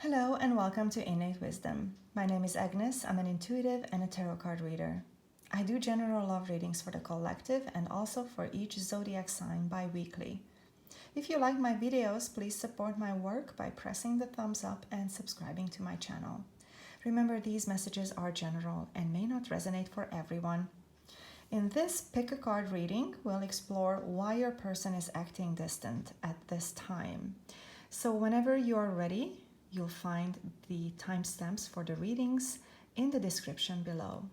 Hello and welcome to Innate Wisdom. My name is Agnes. I'm an intuitive and a tarot card reader. I do general love readings for the collective and also for each zodiac sign bi-weekly. If you like my videos, please support my work by pressing the thumbs up and subscribing to my channel. Remember, these messages are general and may not resonate for everyone. In this pick a card reading, we'll explore why your person is acting distant at this time. So whenever you're ready, you'll find the timestamps for the readings in the description below.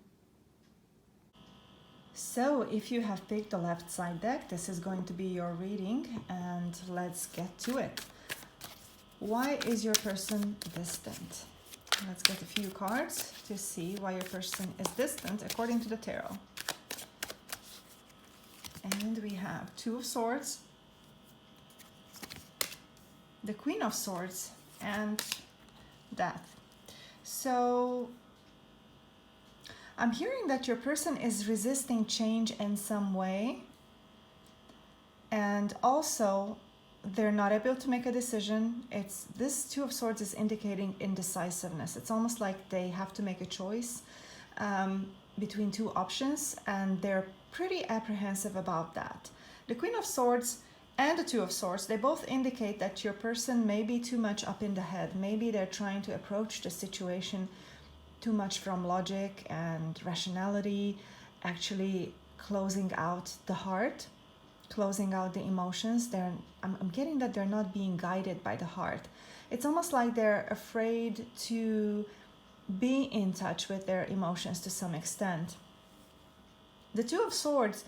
So if you have picked the left side deck, this is going to be your reading, and let's get to it. Why is your person distant? Let's get a few cards to see why your person is distant according to the tarot. And we have Two of Swords, the Queen of Swords, and Death. So I'm hearing that your person is resisting change in some way, and also they're not able to make a decision. This Two of Swords is indicating indecisiveness. It's almost like they have to make a choice between two options, and they're pretty apprehensive about that. The Queen of Swords and the Two of Swords, they both indicate that your person may be too much up in the head. Maybe they're trying to approach the situation too much from logic and rationality, actually closing out the heart, closing out the emotions. I'm getting that they're not being guided by the heart. It's almost like they're afraid to be in touch with their emotions to some extent. The Two of Swords,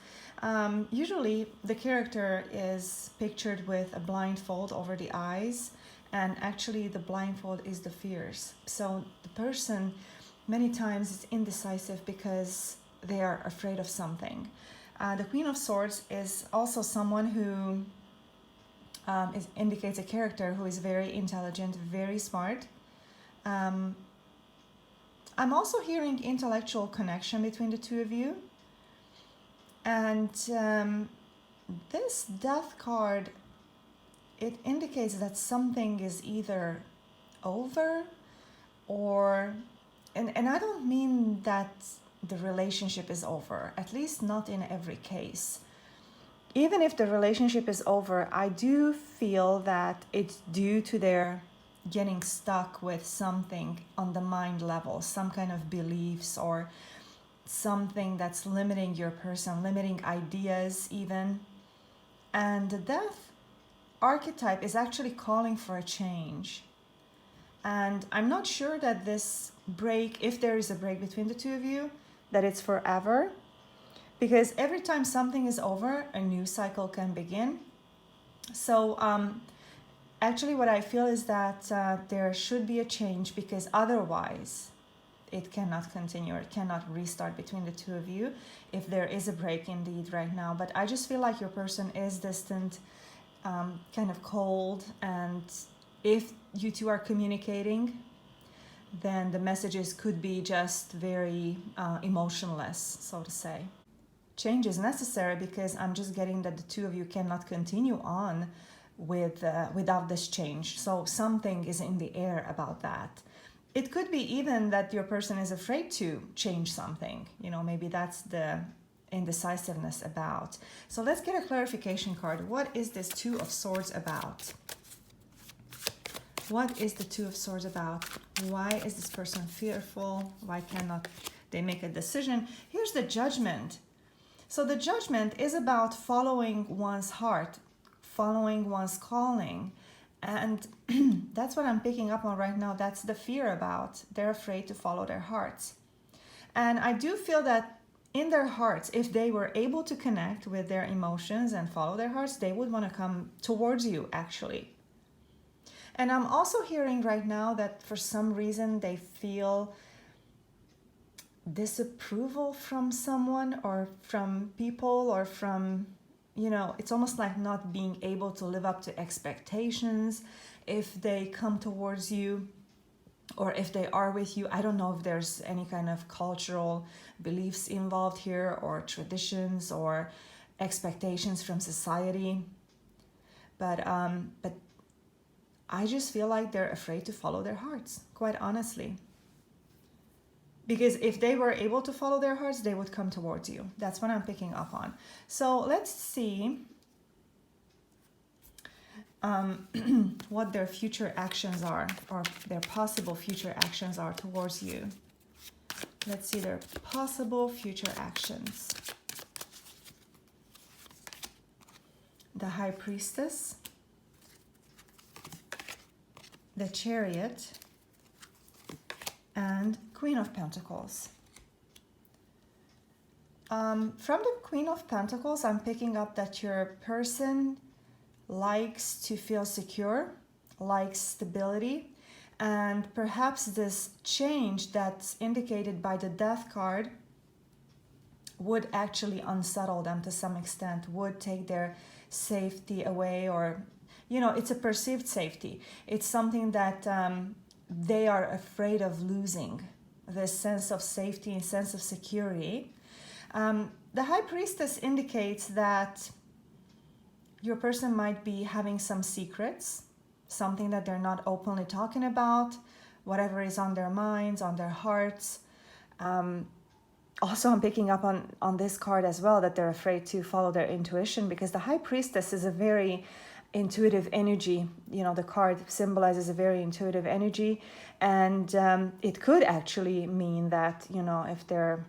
usually the character is pictured with a blindfold over the eyes, and actually the blindfold is the fears. So the person many times is indecisive because they are afraid of something. The Queen of Swords is also someone who indicates a character who is very intelligent, very smart. I'm also hearing intellectual connection between the two of you. And this Death card, it indicates that something is either over or, and I don't mean that the relationship is over, at least not in every case. Even if the relationship is over, I do feel that it's due to their getting stuck with something on the mind level, some kind of beliefs or something that's limiting your person, limiting ideas even. And the Death archetype is actually calling for a change. And I'm not sure that this break, if there is a break between the two of you, that it's forever. Because every time something is over, a new cycle can begin. So actually what I feel is that there should be a change, because otherwise it cannot continue, or it cannot restart between the two of you if there is a break indeed right now. But I just feel like your person is distant, kind of cold, and if you two are communicating, then the messages could be just very emotionless, so to say. Change is necessary because I'm just getting that the two of you cannot continue on without this change. So something is in the air about that. It could be even that your person is afraid to change something. You know, maybe that's the indecisiveness about. So let's get a clarification card. What is this Two of Swords about? What is the Two of Swords about? Why is this person fearful? Why cannot they make a decision? Here's the Judgment. So the Judgment is about following one's heart, following one's calling. And that's what I'm picking up on right now. That's the fear about. They're afraid to follow their hearts. And I do feel that in their hearts, if they were able to connect with their emotions and follow their hearts, they would want to come towards you, actually. And I'm also hearing right now that for some reason they feel disapproval from someone or from people or from, you know, it's almost like not being able to live up to expectations if they come towards you or if they are with you. I don't know if there's any kind of cultural beliefs involved here or traditions or expectations from society. But I just feel like they're afraid to follow their hearts, quite honestly. Because if they were able to follow their hearts, they would come towards you. That's what I'm picking up on. So let's see what their future actions are, or their possible future actions are towards you. Let's see their possible future actions. The High Priestess, the Chariot, and Queen of Pentacles. From the Queen of Pentacles, I'm picking up that your person likes to feel secure, likes stability, and perhaps this change that's indicated by the Death card would actually unsettle them to some extent, would take their safety away, or, you know, it's a perceived safety. It's something that they are afraid of losing, this sense of safety and sense of security. The High Priestess indicates that your person might be having some secrets, something that they're not openly talking about, whatever is on their minds, on their hearts. Also, I'm picking up on this card as well, that they're afraid to follow their intuition, because the High Priestess is a very intuitive energy. You know, the card symbolizes a very intuitive energy, and it could actually mean that, you know, if they're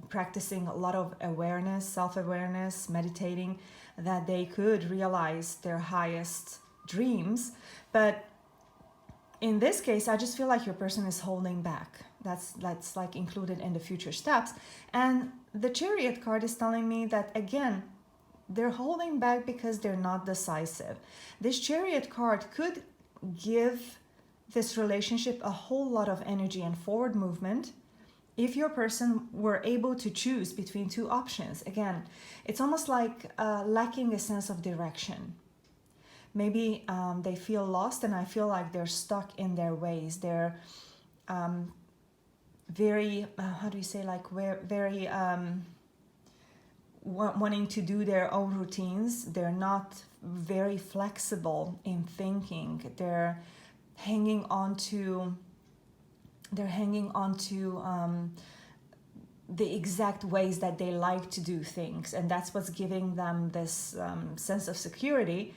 practicing a lot of awareness, self-awareness, meditating, that they could realize their highest dreams. But in this case, I just feel like your person is holding back. That's like included in the future steps. And the Chariot card is telling me that, again, they're holding back because they're not decisive. This Chariot card could give this relationship a whole lot of energy and forward movement if your person were able to choose between two options. Again, it's almost like lacking a sense of direction. Maybe they feel lost, and I feel like they're stuck in their ways. They're very, how do you say, like very wanting to do their own routines. They're not very flexible in thinking. They're hanging on to the exact ways that they like to do things, and that's what's giving them this sense of security.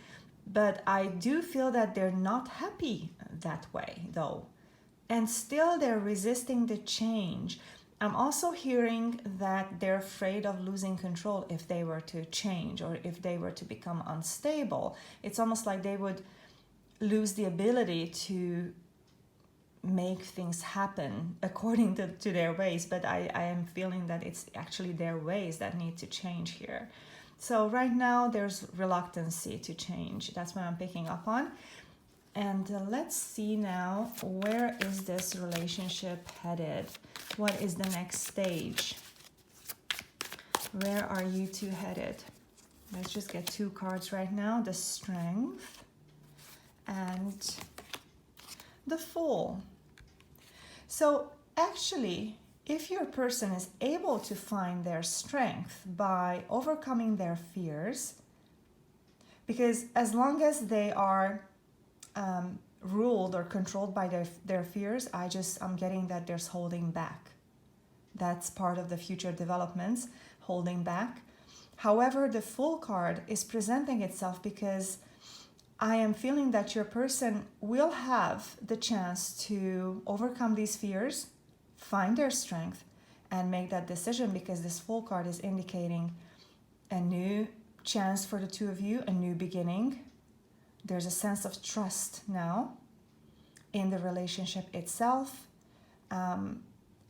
But I do feel that they're not happy that way, though, and still they're resisting the change. I'm also hearing that they're afraid of losing control if they were to change, or if they were to become unstable. It's almost like they would lose the ability to make things happen according to their ways. But I am feeling that it's actually their ways that need to change here. So right now there's reluctancy to change. That's what I'm picking up on. And let's see now, where is this relationship headed? What is the next stage? Where are you two headed? Let's just get two cards right now. The Strength and the Fool. So actually, if your person is able to find their strength by overcoming their fears, because as long as they are ruled or controlled by their fears, I'm getting that there's holding back. That's part of the future developments, holding back. However, the Fool card is presenting itself because I am feeling that your person will have the chance to overcome these fears, find their strength, and make that decision, because this Fool card is indicating a new chance for the two of you, a new beginning. There's a sense of trust now in the relationship itself. And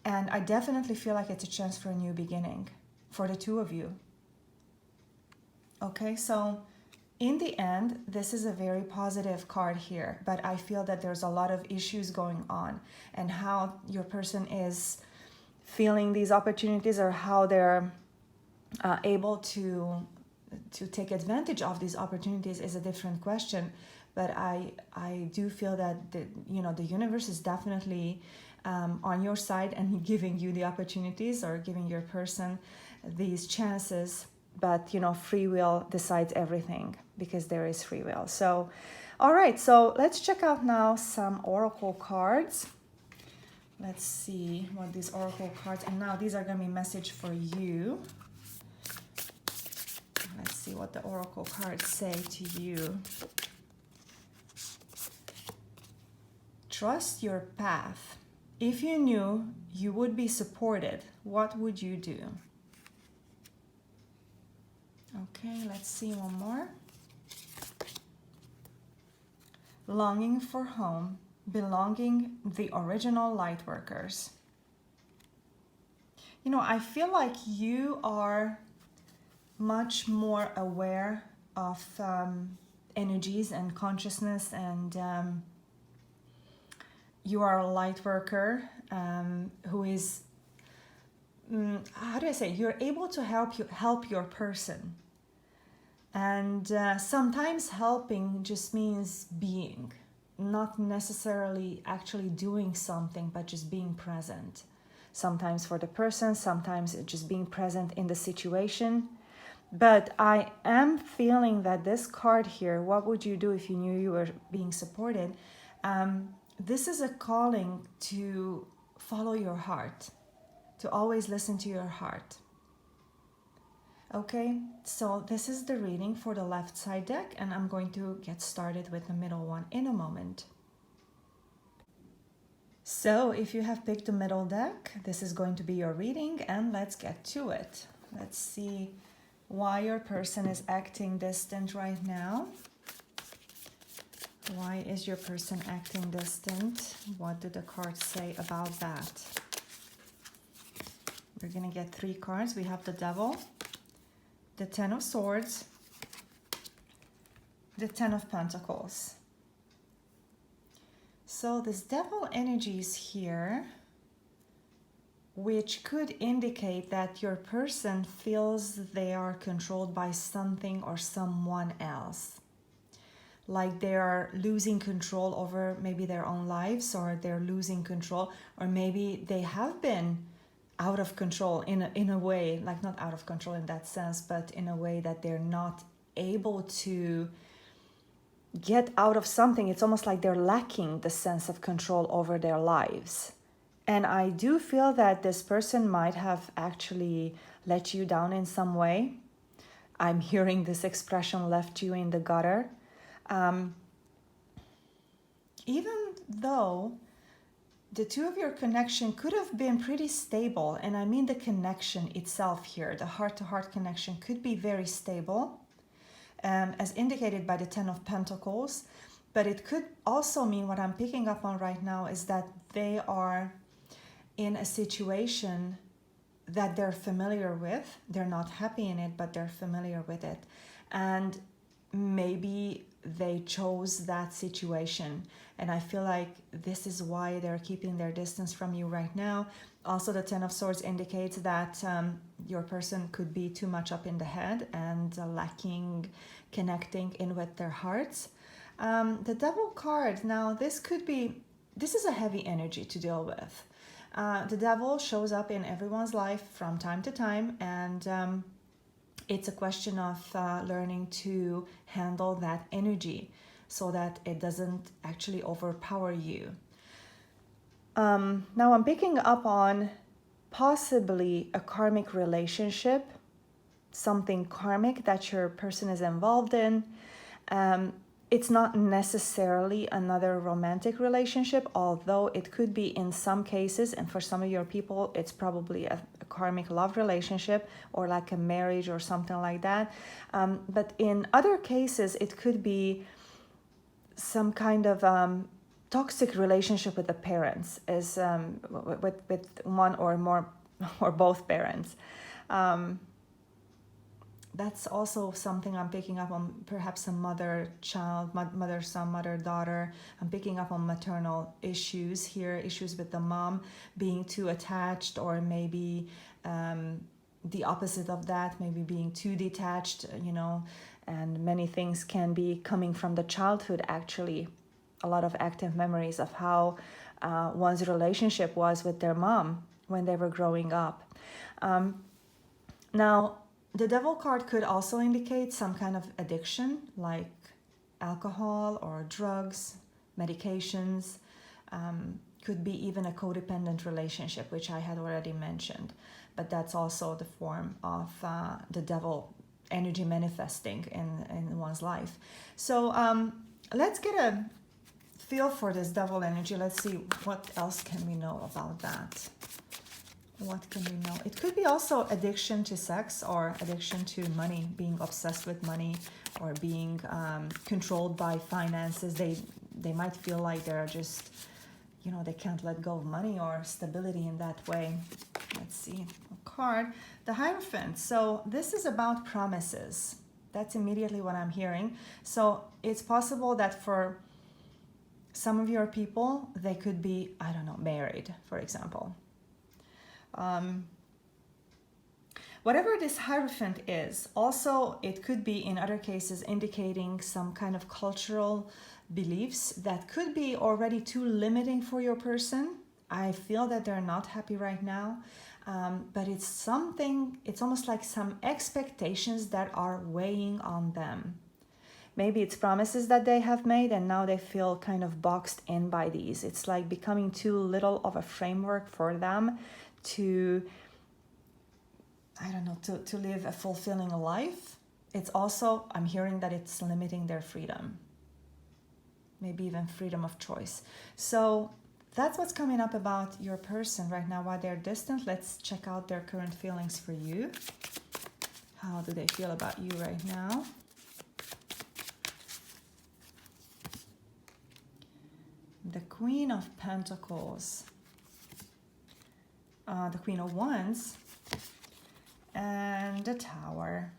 I definitely feel like it's a chance for a new beginning for the two of you. Okay, so in the end, this is a very positive card here, but I feel that there's a lot of issues going on, and how your person is feeling these opportunities, or how they're able to take advantage of these opportunities is a different question. But I do feel that the universe is definitely on your side and giving you the opportunities, or giving your person these chances. But free will decides everything, because there is free will. So All right, so let's check out now some oracle cards. Let's see what these oracle cards, and now these are going to be message for you. Let's see what the oracle cards say to you. Trust your path. If you knew you would be supported, what would you do? Okay, let's see one more. Longing for home, belonging, the original light workers. You know, I feel like you are much more aware of energies and consciousness, and you are a light worker who is, how do I say, you're able to help your person. And sometimes helping just means being, not necessarily actually doing something, but just being present. Sometimes for the person, sometimes just being present in the situation. But I am feeling that this card here, what would you do if you knew you were being supported? This is a calling to follow your heart, to always listen to your heart. Okay, so this is the reading for the left side deck, and I'm going to get started with the middle one in a moment. So if you have picked the middle deck, this is going to be your reading, and let's get to it. Let's see why your person is acting distant right now. Why is your person acting distant? What do the cards say about that? We're going to get 3 cards. We have the Devil, the Ten of Swords, the Ten of Pentacles. So this Devil energy is here, which could indicate that your person feels they are controlled by something or someone else. Like they are losing control over maybe their own lives, or they're losing control, or maybe they have been out of control in a way, like not out of control in that sense, but in a way that they're not able to get out of something. It's almost like they're lacking the sense of control over their lives. And I do feel that this person might have actually let you down in some way. I'm hearing this expression, left you in the gutter. Even though the two of your connection could have been pretty stable, and I mean the connection itself here, the heart-to-heart connection could be very stable, as indicated by the Ten of Pentacles, but it could also mean, what I'm picking up on right now, is that they are in a situation that they're familiar with. They're not happy in it, but they're familiar with it. And maybe they chose that situation, and I feel like this is why they're keeping their distance from you right now. Also, the Ten of Swords indicates that your person could be too much up in the head and lacking connecting in with their hearts. The Devil card, now this is a heavy energy to deal with. The Devil shows up in everyone's life from time to time, and it's a question of learning to handle that energy so that it doesn't actually overpower you. Now I'm picking up on possibly a karmic relationship, something karmic that your person is involved in. It's not necessarily another romantic relationship, although it could be in some cases, and for some of your people, it's probably a karmic love relationship or like a marriage or something like that. But in other cases, it could be some kind of toxic relationship with the parents, is with one or more or both parents. That's also something I'm picking up on, perhaps a mother-child, mother-son, mother-daughter. I'm picking up on maternal issues here, issues with the mom being too attached, or maybe the opposite of that, maybe being too detached, and many things can be coming from the childhood, actually. A lot of active memories of how one's relationship was with their mom when they were growing up. Now, the Devil card could also indicate some kind of addiction, like alcohol or drugs, medications. Could be even a codependent relationship, which I had already mentioned. But that's also the form of the devil energy manifesting in one's life. So let's get a feel for this devil energy. Let's see what else can we know about that. What can we know? It could be also addiction to sex or addiction to money, being obsessed with money or being controlled by finances. They might feel like they're just, you know, they can't let go of money or stability in that way. Let's see a card. The Hierophant. So this is about promises. That's immediately what I'm hearing. So it's possible that for some of your people, they could be, I don't know, married, for example. Whatever this Hierophant is, also it could be in other cases indicating some kind of cultural beliefs that could be already too limiting for your person. I feel that they're not happy right now, but it's something, it's almost like some expectations that are weighing on them. Maybe it's promises that they have made and now they feel kind of boxed in by these. It's like becoming too little of a framework for them to, I don't know, to live a fulfilling life. It's also, I'm hearing that it's limiting their freedom. Maybe even freedom of choice. So that's what's coming up about your person right now while they're distant. Let's check out their current feelings for you. How do they feel about you right now? The Queen of Pentacles, the Queen of Wands, and the Tower.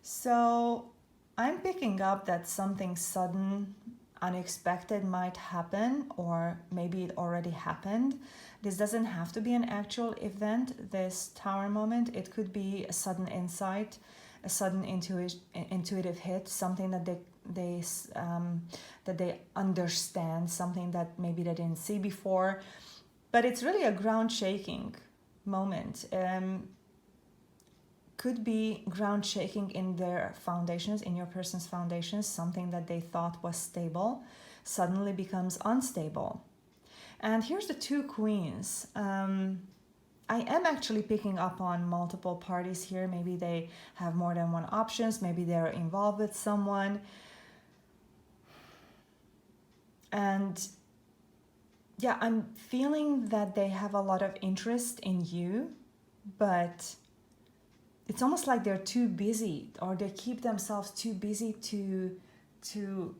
So I'm picking up that something sudden, unexpected might happen, or maybe it already happened. This doesn't have to be an actual event, this Tower moment. It could be a sudden insight, a sudden intuitive hit, something that they understand, something that maybe they didn't see before. But it's really a ground shaking moment. Could be ground shaking in their foundations, in your person's foundations. Something that they thought was stable suddenly becomes unstable. And here's the two queens. I am actually picking up on multiple parties here. Maybe they have more than one options. Maybe they're involved with someone. And yeah, I'm feeling that they have a lot of interest in you, but it's almost like they're too busy, or they keep themselves too busy to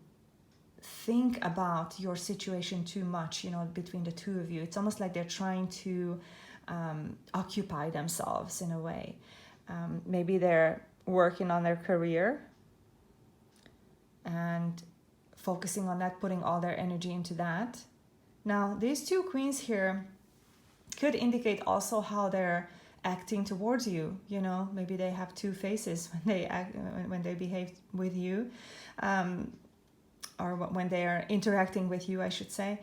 think about your situation too much, you know, between the two of you. It's almost like they're trying to occupy themselves in a way. Maybe they're working on their career and focusing on that, putting all their energy into that. Now, these two queens here could indicate also how they're acting towards you. You know, maybe they have two faces when they act, when they behave with you, or when they are interacting with you, I should say.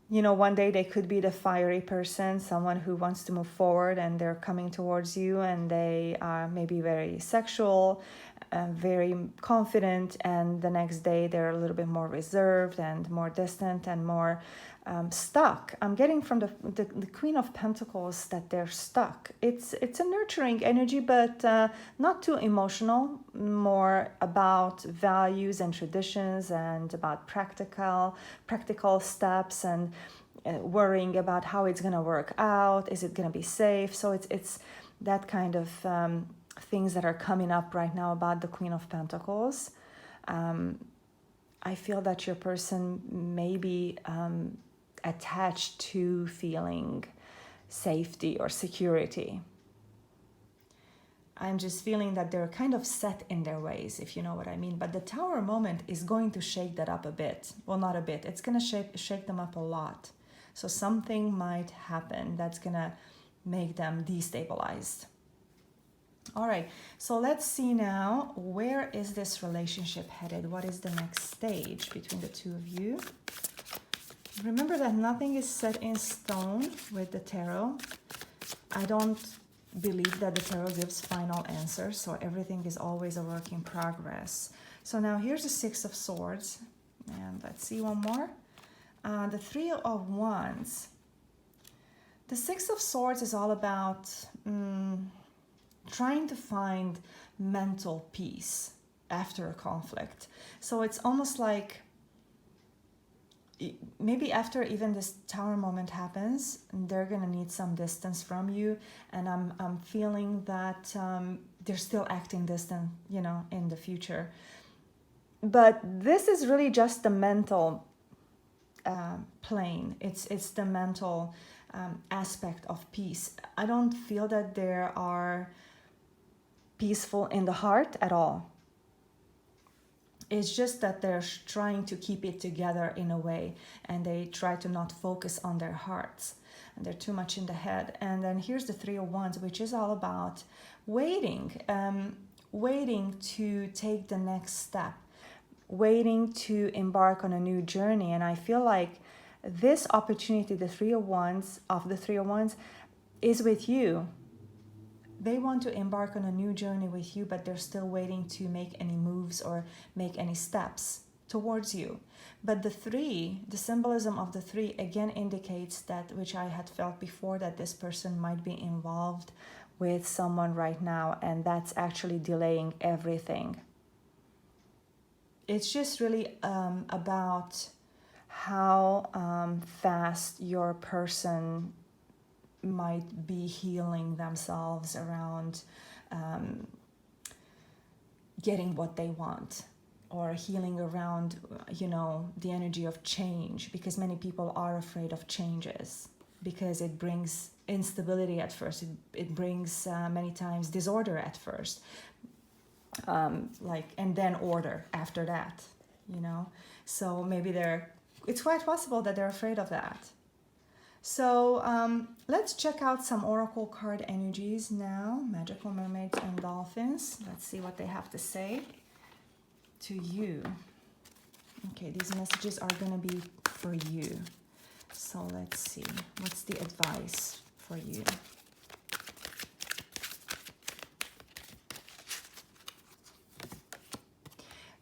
You know, one day they could be the fiery person, someone who wants to move forward, and they're coming towards you, and they are maybe very sexual, very confident, and the next day they're a little bit more reserved and more distant and more stuck. I'm getting from the Queen of Pentacles that they're stuck. It's a nurturing energy, but not too emotional, more about values and traditions and about practical steps, and worrying about how it's going to work out. Is it going to be safe? So it's that kind of things that are coming up right now about the Queen of Pentacles. I feel that your person may be attached to feeling safety or security. I'm just feeling that they're kind of set in their ways, if you know what I mean. But the Tower moment is going to shake that up a bit. Well, not a bit. It's going to shake them up a lot. So something might happen that's going to make them destabilized. All right, so let's see now, where is this relationship headed? What is the next stage between the two of you? Remember that nothing is set in stone with the tarot. I don't believe that the tarot gives final answers, so everything is always a work in progress. So now here's the Six of Swords, and let's see one more. The Three of Wands. The Six of Swords is all about trying to find mental peace after a conflict. So it's almost like maybe after even this Tower moment happens, they're gonna need some distance from you, and I'm feeling that they're still acting distant, you know, in the future. But this is really just the mental plane. It's the mental aspect of peace. I don't feel that they are peaceful in the heart at all. It's just that they're trying to keep it together in a way, and they try to not focus on their hearts, and they're too much in the head. And then here's the Three of Wands, which is all about waiting to take the next step, waiting to embark on a new journey. And I feel like this opportunity, the Three of Wands, is with you. They want to embark on a new journey with you, but they're still waiting to make any moves or make any steps towards you. But the three, the symbolism of the three, again indicates that, which I had felt before, that this person might be involved with someone right now, and that's actually delaying everything. It's just really about how fast your person might be healing themselves around getting what they want, or healing around, you know, the energy of change, because many people are afraid of changes because it brings instability at first. It brings many times disorder at first, and then order after that, you know. So maybe it's quite possible that they're afraid of that. So let's check out some oracle card energies now. Magical mermaids and dolphins. Let's see what they have to say to you. Okay, these messages are going to be for you. So let's see. What's the advice for you?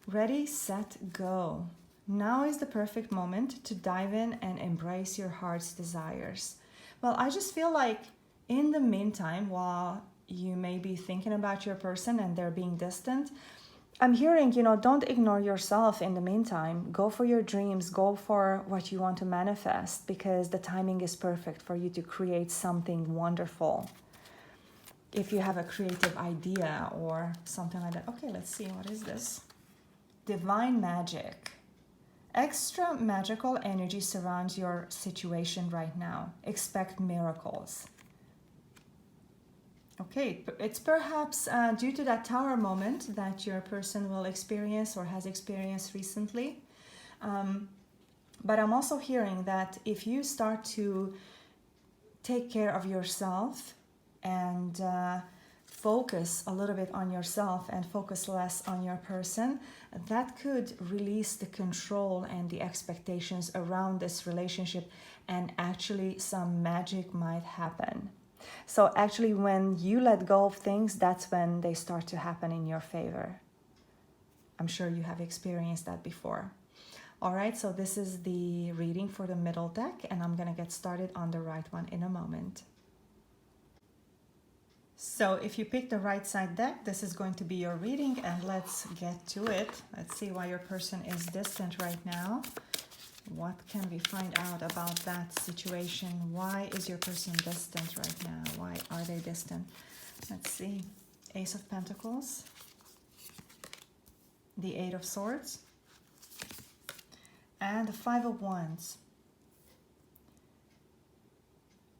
Ready, set, go. Now is the perfect moment to dive in and embrace your heart's desires. Well, I just feel like in the meantime, while you may be thinking about your person and they're being distant, I'm hearing, you know, don't ignore yourself in the meantime. Go for your dreams. Go for what you want to manifest, because the timing is perfect for you to create something wonderful. If you have a creative idea or something like that. Okay, let's see. What is this? Divine magic. Extra magical energy surrounds your situation right now. Expect miracles. Okay, it's perhaps due to that Tower moment that your person will experience or has experienced recently. But I'm also hearing that if you start to take care of yourself and focus a little bit on yourself and focus less on your person, that could release the control and the expectations around this relationship, and actually some magic might happen. So actually when you let go of things, that's when they start to happen in your favor. I'm sure you have experienced that before. All right, so this is the reading for the middle deck, and I'm gonna get started on the right one in a moment. So if you pick the right side deck, this is going to be your reading, and let's get to it. Let's see why your person is distant right now. What can we find out about that situation? Why is your person distant right now? Why are they distant? Let's see. Ace of Pentacles, the Eight of Swords, and the Five of Wands.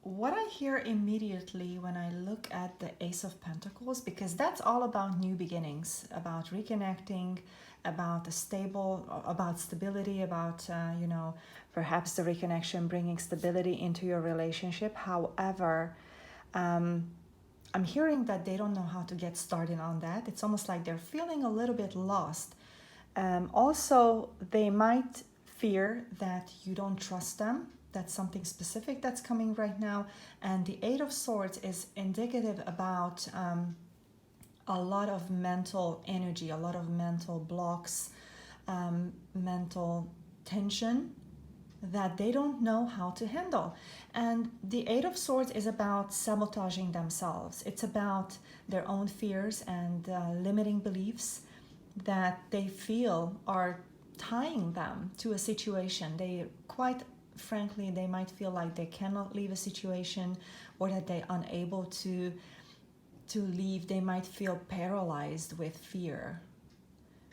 What I hear immediately when I look at the Ace of Pentacles, because that's all about new beginnings, about reconnecting, about stability, about, you know, perhaps the reconnection bringing stability into your relationship. However, I'm hearing that they don't know how to get started on that. It's almost like they're feeling a little bit lost. Also, they might fear that you don't trust them, That's something specific that's coming right now. And the Eight of Swords is indicative about a lot of mental energy, a lot of mental blocks, mental tension that they don't know how to handle. And the Eight of Swords is about sabotaging themselves. It's about their own fears and limiting beliefs that they feel are tying them to a situation. They quite frankly, they might feel like they cannot leave a situation, or that they're unable to leave. They might feel paralyzed with fear,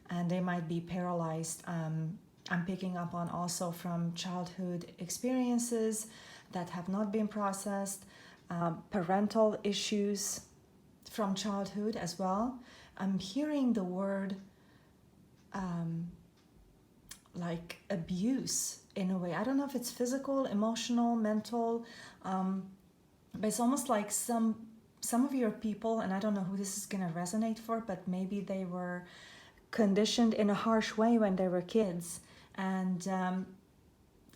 and they might be paralyzed. I'm picking up on also from childhood experiences that have not been processed, parental issues from childhood as well. I'm hearing the word like abuse in a way. I don't know if it's physical, emotional, mental, but it's almost like some of your people, and I don't know who this is going to resonate for, but maybe they were conditioned in a harsh way when they were kids, and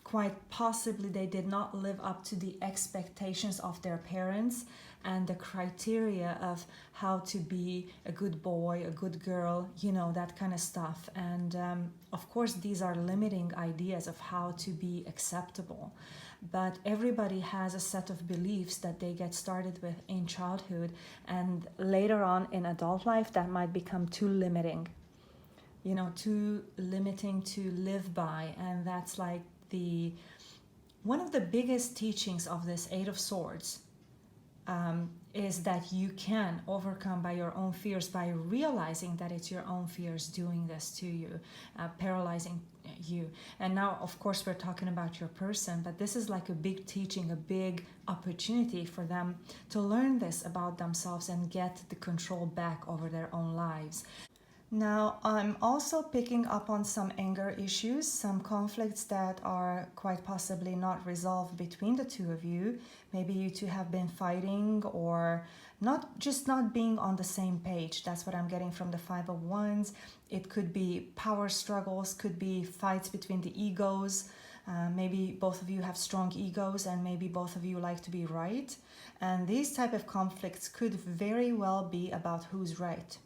quite possibly they did not live up to the expectations of their parents and the criteria of how to be a good boy, a good girl, you know, that kind of stuff. And of course, these are limiting ideas of how to be acceptable. But everybody has a set of beliefs that they get started with in childhood, and later on in adult life that might become too limiting, you know, too limiting to live by. And that's like one of the biggest teachings of this Eight of Swords is that you can overcome by your own fears, by realizing that it's your own fears doing this to you, paralyzing you. And now, of course, we're talking about your person, but this is like a big teaching, a big opportunity for them to learn this about themselves and get the control back over their own lives. Now, I'm also picking up on some anger issues, some conflicts that are quite possibly not resolved between the two of you. Maybe you two have been fighting, or not being on the same page. That's what I'm getting from the Five of Wands. It could be power struggles, could be fights between the egos. Maybe both of you have strong egos, and maybe both of you like to be right. And these type of conflicts could very well be about who's right.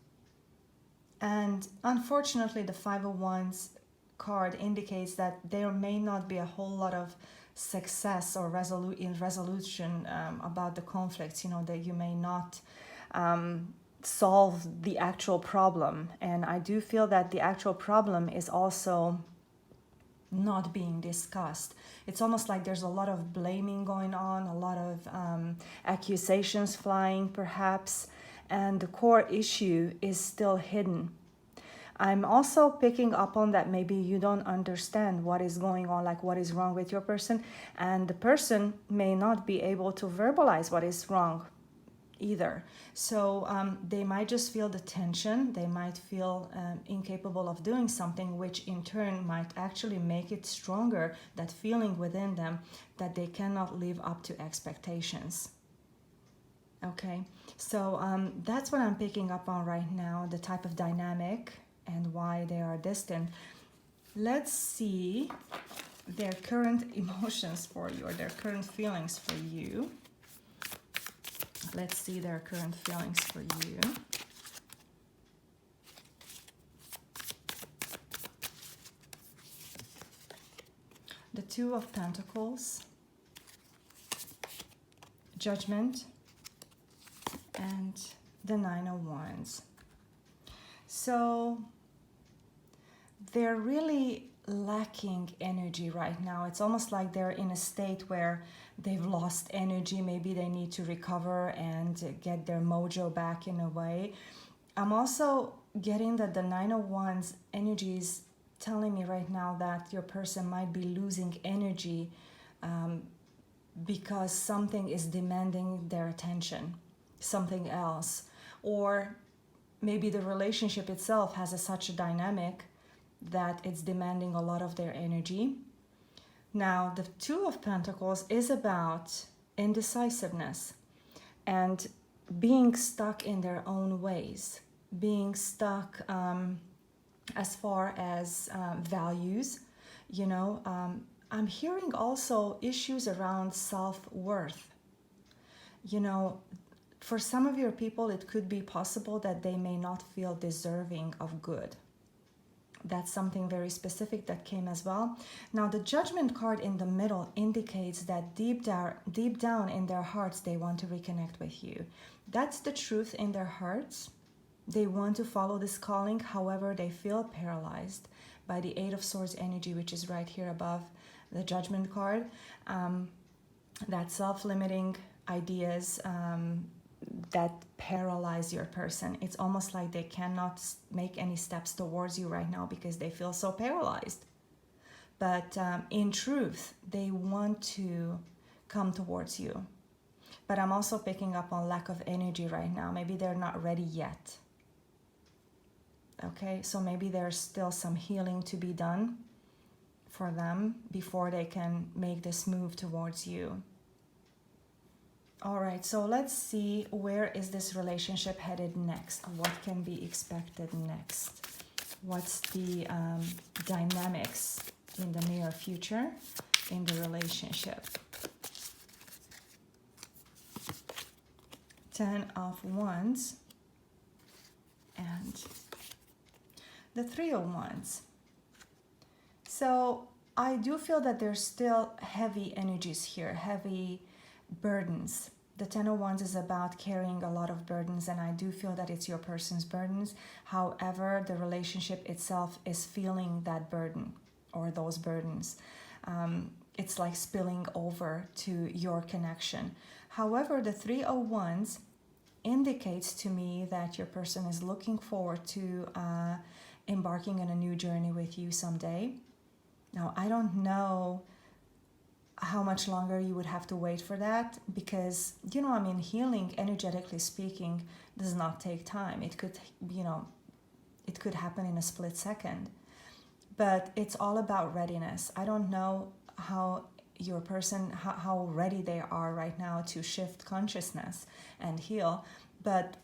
And unfortunately, the Five of Wands card indicates that there may not be a whole lot of success or resolution about the conflicts, you know, that you may not solve the actual problem. And I do feel that the actual problem is also not being discussed. It's almost like there's a lot of blaming going on, a lot of accusations flying perhaps, and the core issue is still hidden. I'm also picking up on that maybe you don't understand what is going on, like what is wrong with your person, and the person may not be able to verbalize what is wrong either. So they might just feel the tension, they might feel incapable of doing something, which in turn might actually make it stronger, that feeling within them that they cannot live up to expectations. Okay, so that's what I'm picking up on right now, the type of dynamic and why they are distant. Let's see their current emotions for you, or their current feelings for you. Let's see their current feelings for you. The Two of Pentacles, Judgment, and the Nine of Wands. So they're really lacking energy right now. It's almost like they're in a state where they've lost energy. Maybe they need to recover and get their mojo back in a way. I'm also getting that the Nine of Wands energy is telling me right now that your person might be losing energy because something is demanding their attention, something else. Or maybe the relationship itself has such a dynamic that it's demanding a lot of their energy. Now, the Two of Pentacles is about indecisiveness and being stuck in their own ways, being stuck as far as values, you know, I'm hearing also issues around self-worth. You know, for some of your people, it could be possible that they may not feel deserving of good. That's something very specific that came as well. Now, the Judgment card in the middle indicates that deep down in their hearts, they want to reconnect with you. That's the truth in their hearts. They want to follow this calling. However, they feel paralyzed by the Eight of Swords energy, which is right here above the Judgment card. That self-limiting ideas that paralyze your person. It's almost like they cannot make any steps towards you right now because they feel so paralyzed. But in truth, they want to come towards you. But I'm also picking up on lack of energy right now. Maybe they're not ready yet. Okay, so maybe there's still some healing to be done for them before they can make this move towards you. All right, so let's see, where is this relationship headed next? What can be expected next? What's the dynamics in the near future in the relationship? Ten of Wands and the Three of Wands. So I do feel that there's still heavy energies here, heavy burdens. The Ten of Wands is about carrying a lot of burdens, and I do feel that it's your person's burdens. However, the relationship itself is feeling that burden or those burdens. It's like spilling over to your connection. However, the Three of Wands indicates to me that your person is looking forward to embarking on a new journey with you someday. Now, I don't know how much longer you would have to wait for that, because, you know, I mean, healing, energetically speaking, does not take time. It could, you know, it could happen in a split second, but it's all about readiness. I don't know how your person, how ready they are right now to shift consciousness and heal, but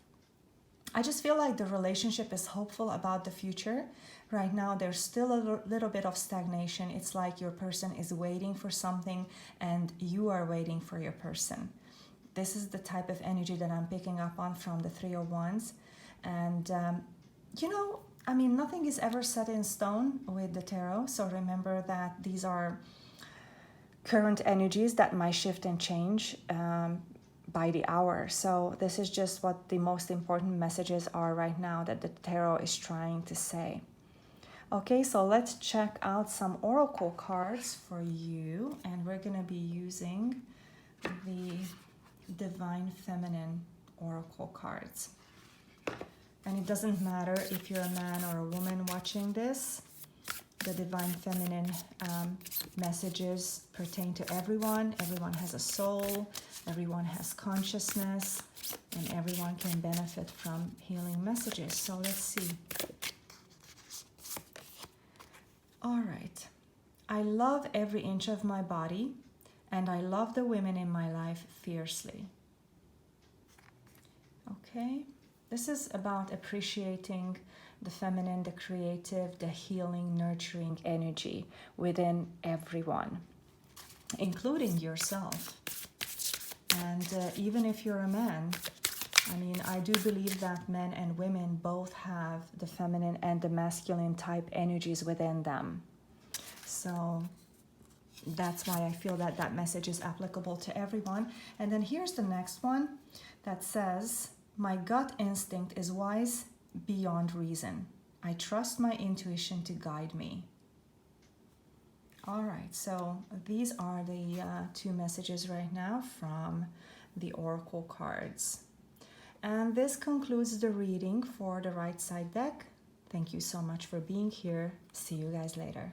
I just feel like the relationship is hopeful about the future. Right now, there's still a little bit of stagnation. It's like your person is waiting for something and you are waiting for your person. This is the type of energy that I'm picking up on from the Three of Wands. And, you know, I mean, nothing is ever set in stone with the tarot. So remember that these are current energies that might shift and change by the hour. So this is just what the most important messages are right now that the tarot is trying to say. Okay, so let's check out some oracle cards for you, and we're going to be using the Divine Feminine oracle cards. And it doesn't matter if you're a man or a woman watching this. The Divine Feminine messages pertain to everyone. Everyone has a soul, everyone has consciousness, and everyone can benefit from healing messages. So let's see. All right. I love every inch of my body, and I love the women in my life fiercely. Okay. This is about appreciating the feminine, the creative, the healing, nurturing energy within everyone, including yourself. And even if you're a man, I mean, I do believe that men and women both have the feminine and the masculine type energies within them. So that's why I feel that that message is applicable to everyone. And then here's the next one that says, my gut instinct is wise beyond reason. I trust my intuition to guide me. All right, so these are the two messages right now from the oracle cards. And this concludes the reading for the right side deck. Thank you so much for being here. See you guys later.